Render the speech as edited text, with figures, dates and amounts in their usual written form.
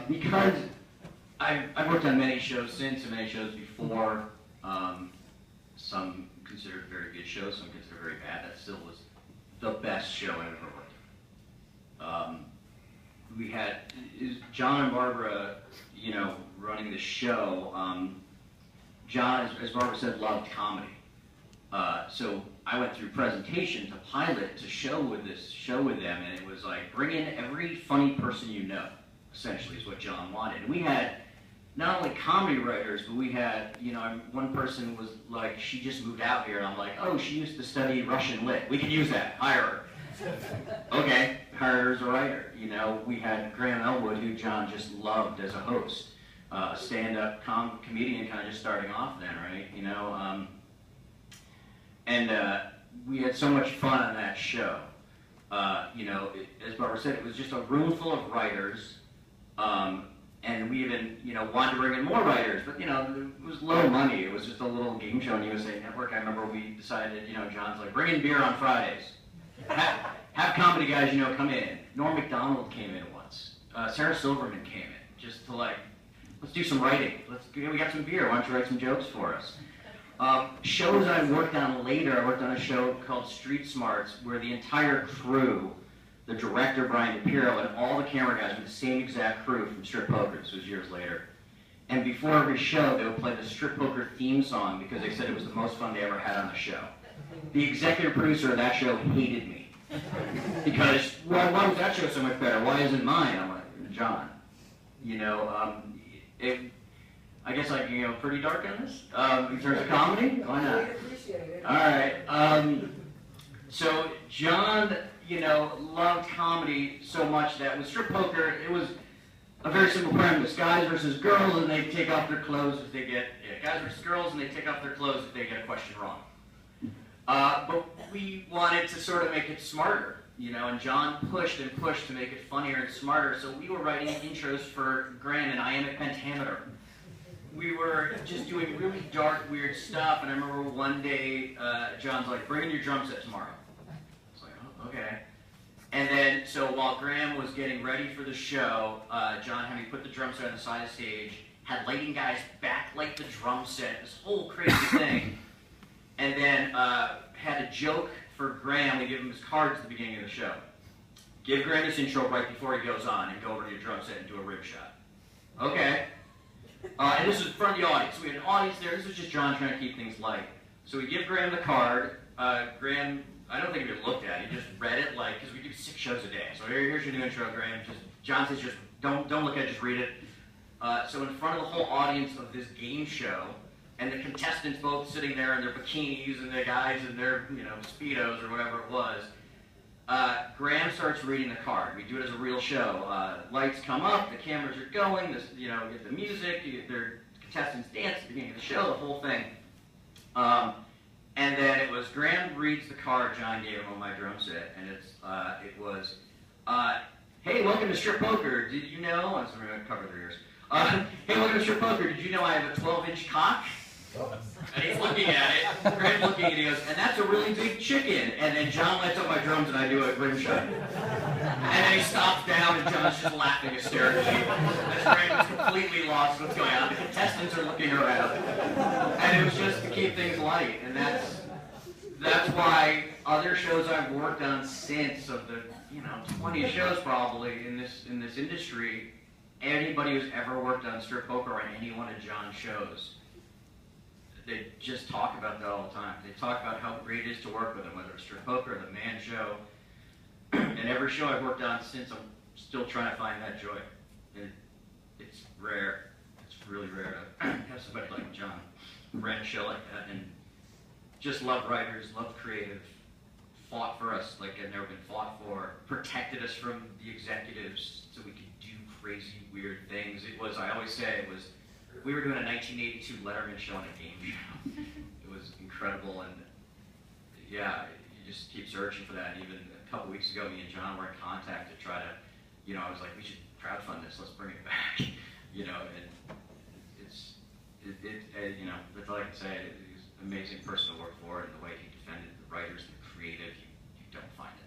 Because I've worked on many shows since and many shows before. Some considered very good shows, some considered very bad. That still was the best show I ever worked. We had John and Barbara, running the show. John, as Barbara said, loved comedy. So I went through presentation to pilot to show with them, and it was like, bring in every funny person you know, essentially, is what John wanted. And we had not only comedy writers, but we had, one person was like, she just moved out here, and I'm like, oh, she used to study Russian lit. We could use that, hire her. Okay, hire her as a writer. We had Graham Elwood, who John just loved as a host. Stand-up comedian, kind of just starting off then, right? And we had so much fun on that show. As Barbara said, it was just a room full of writers, and we even, wanted to bring in more writers, but it was low money. It was just a little game show on USA Network. I remember we decided, John's like, bring in beer on Fridays. Have comedy guys, come in. Norm Macdonald came in once. Sarah Silverman came in, just to let's do some writing. We got some beer. Why don't you write some jokes for us? Shows I worked on later, I worked on a show called Street Smarts, where the entire crew, the director, Brian DePiero, and all the camera guys were the same exact crew from Strip Poker. This was years later. And before every show, they would play the Strip Poker theme song because they said it was the most fun they ever had on the show. The executive producer of that show hated me. Because, why was that show so much better? Why isn't mine? I'm like, John, I guess I can go pretty dark on this, in terms of comedy. Why not? We appreciate it. All right. So John, loved comedy so much that with Strip Poker, it was a very simple premise: guys versus girls, and they take off their clothes if they get guys versus girls, and they take off their clothes if they get a question wrong. But we wanted to sort of make it smarter, and John pushed and pushed to make it funnier and smarter. So we were writing intros for Graham and Iambic Pentameter. We were just doing really dark, weird stuff, and I remember one day, John's like, bring in your drum set tomorrow. I was like, oh, okay. And then, so while Graham was getting ready for the show, John had me put the drum set on the side of the stage, had lighting guys backlight the drum set, this whole crazy thing, and then had a joke for Graham. We give him his cards at the beginning of the show. Give Graham this intro right before he goes on, and go over to your drum set and do a rib shot. Okay. And this was in front of the audience. So we had an audience there. This was just John trying to keep things light. So we give Graham the card. Graham, I don't think he even looked at it. He just read it, because we do 6 shows a day. So here's your new intro, Graham. John says, just don't look at it, just read it. So in front of the whole audience of this game show, and the contestants both sitting there in their bikinis, and the guys in their, Speedos or whatever it was, Graham starts reading the card. We do it as a real show. Lights come up, the cameras are going, get the music, their contestants dance at the beginning of the show, the whole thing. And then it was Graham reads the card John gave him on my drum set, and it was, hey, welcome to Strip Poker. Did you know? I'm sorry, I'm going to cover their ears. Hey, welcome to Strip Poker. Did you know I have a 12-inch cock? And he's looking at it, Graham's looking at it, he goes, and that's a really big chicken. And then John lights up my drums and I do a rim shot. And then he stops down and John's just laughing hysterically. As Graham is completely lost what's going on. The contestants are looking around. And it was just to keep things light. And that's why other shows I've worked on since, of the 20 shows probably in this industry, anybody who's ever worked on Strip Poker or any one of John's shows, they just talk about that all the time. They talk about how great it is to work with him, whether it's Strip Poker or The Man Show. And every show I've worked on since, I'm still trying to find that joy. And it's rare. It's really rare to have somebody like John run a show like that, and just love writers, love creative, fought for us like I've never been fought for, protected us from the executives so we could do crazy, weird things. It was, I always say, we were doing a 1982 Letterman show and a game show. It was incredible, and yeah, you just keep searching for that. Even a couple weeks ago, me and John were in contact to try to, I was like, we should crowdfund this, let's bring it back. And that's all I can say. He's an amazing person to work for, and the way he defended the writers and the creative, you don't find it.